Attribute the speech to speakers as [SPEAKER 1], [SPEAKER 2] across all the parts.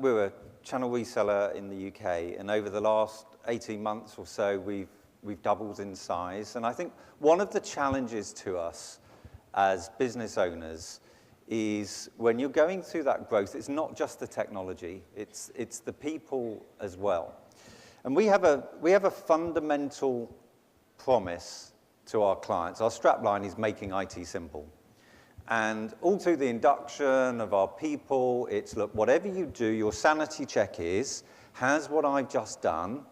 [SPEAKER 1] we're a channel reseller in the UK, and over the last 18 months or so, we've doubled in size. And I think one of the challenges to us as business owners is when you're going through that growth, it's not just the technology, it's the people as well. And we have a fundamental promise to our clients. Our strapline is making IT simple. And all through the induction of our people, it's, look, whatever you do, your sanity check is, has what I've just done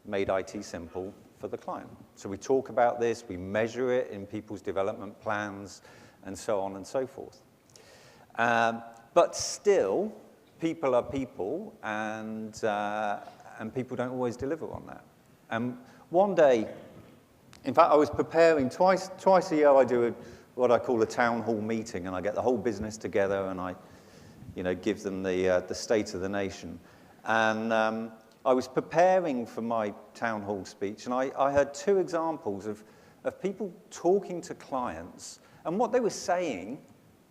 [SPEAKER 1] made IT simple for the client? So we talk about this, we measure it in people's development plans, and so on and so forth. But still, people are people, and people don't always deliver on that. And one day, in fact, I was preparing, twice a year I do what I call a town hall meeting, and I get the whole business together, and I give them the state of the nation. And I was preparing for my town hall speech, and I heard two examples of people talking to clients, and what they were saying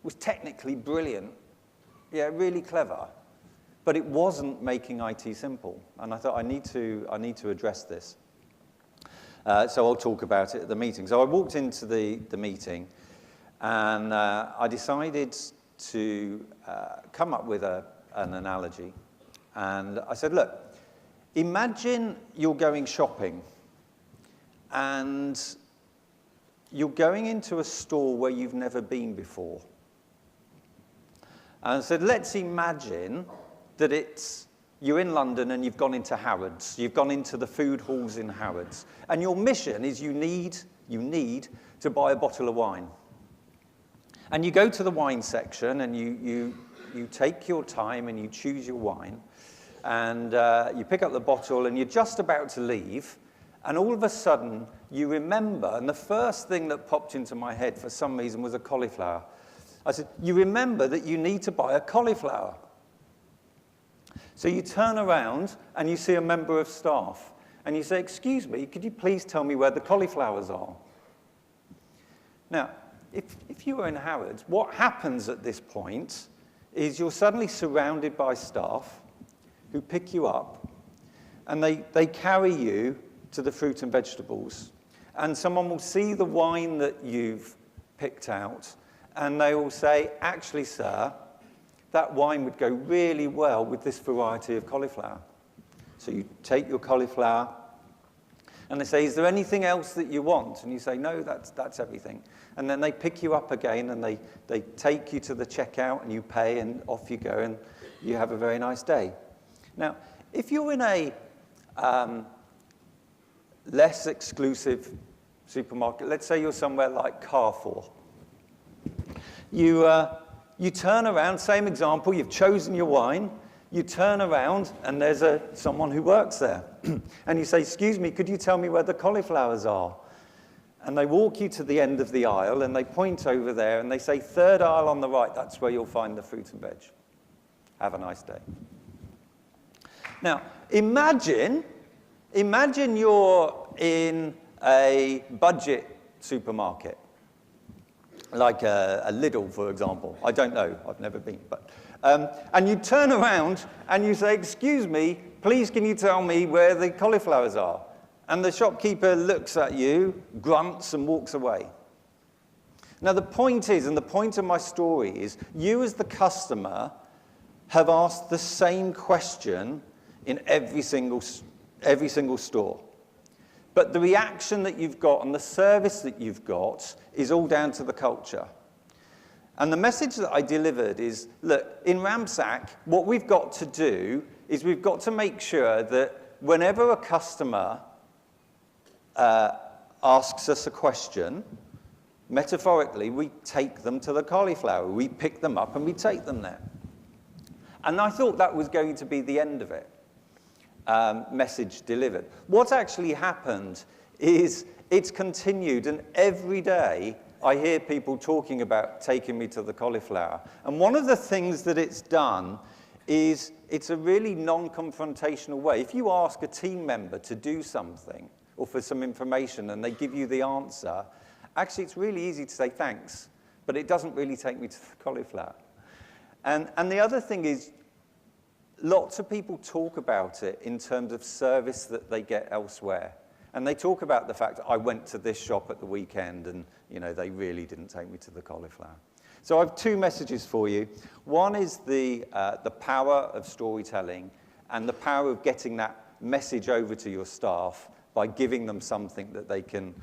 [SPEAKER 1] was technically brilliant, yeah, really clever, but it wasn't making IT simple. And I thought, I need to address this. So I'll talk about it at the meeting. So I walked into the meeting, and I decided to come up with an analogy. And I said, look, imagine you're going shopping, and you're going into a store where you've never been before. And I said, let's imagine that you're in London and you've gone into Harrods. You've gone into the food halls in Harrods. And your mission is you need to buy a bottle of wine. And you go to the wine section, and you take your time and you choose your wine. And you pick up the bottle, and you're just about to leave. And all of a sudden, you remember, and the first thing that popped into my head for some reason was a cauliflower. I said, you remember that you need to buy a cauliflower. So you turn around, and you see a member of staff. And you say, excuse me, could you please tell me where the cauliflowers are? Now, if you were in Harrods, what happens at this point is you're suddenly surrounded by staff who pick you up, and they carry you to the fruit and vegetables. And someone will see the wine that you've picked out, and they will say, actually, sir, that wine would go really well with this variety of cauliflower. So you take your cauliflower, and they say, is there anything else that you want? And you say, no, that's everything. And then they pick you up again, and they take you to the checkout, and you pay, and off you go, and you have a very nice day. Now, if you're in a less exclusive supermarket, let's say you're somewhere like Carrefour, you turn around, same example, you've chosen your wine, you turn around, and there's someone who works there. And you say, excuse me, could you tell me where the cauliflowers are? And they walk you to the end of the aisle, and they point over there, and they say, third aisle on the right, that's where you'll find the fruit and veg. Have a nice day. Now, imagine you're in a budget supermarket, like a Lidl, for example. I don't know, I've never been, but... and you turn around and you say, excuse me, please can you tell me where the cauliflowers are? And the shopkeeper looks at you, grunts, and walks away. Now the point is, and the point of my story is, you as the customer have asked the same question in every single store. But the reaction that you've got and the service that you've got is all down to the culture. And the message that I delivered is, look, in Ramsac, what we've got to do is we've got to make sure that whenever a customer asks us a question, metaphorically, we take them to the cauliflower. We pick them up and we take them there. And I thought that was going to be the end of it. Message delivered. What's actually happened is it's continued, and every day I hear people talking about taking me to the cauliflower. And one of the things that it's done is it's a really non-confrontational way. If you ask a team member to do something or for some information and they give you the answer, actually it's really easy to say thanks, but it doesn't really take me to the cauliflower. And the other thing is, lots of people talk about it in terms of service that they get elsewhere. And they talk about the fact that I went to this shop at the weekend and, you know, they really didn't take me to the cauliflower. So I have two messages for you. One is the power of storytelling and the power of getting that message over to your staff by giving them something that they can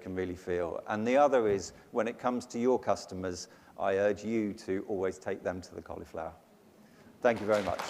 [SPEAKER 1] really feel. And the other is, when it comes to your customers, I urge you to always take them to the cauliflower. Thank you very much.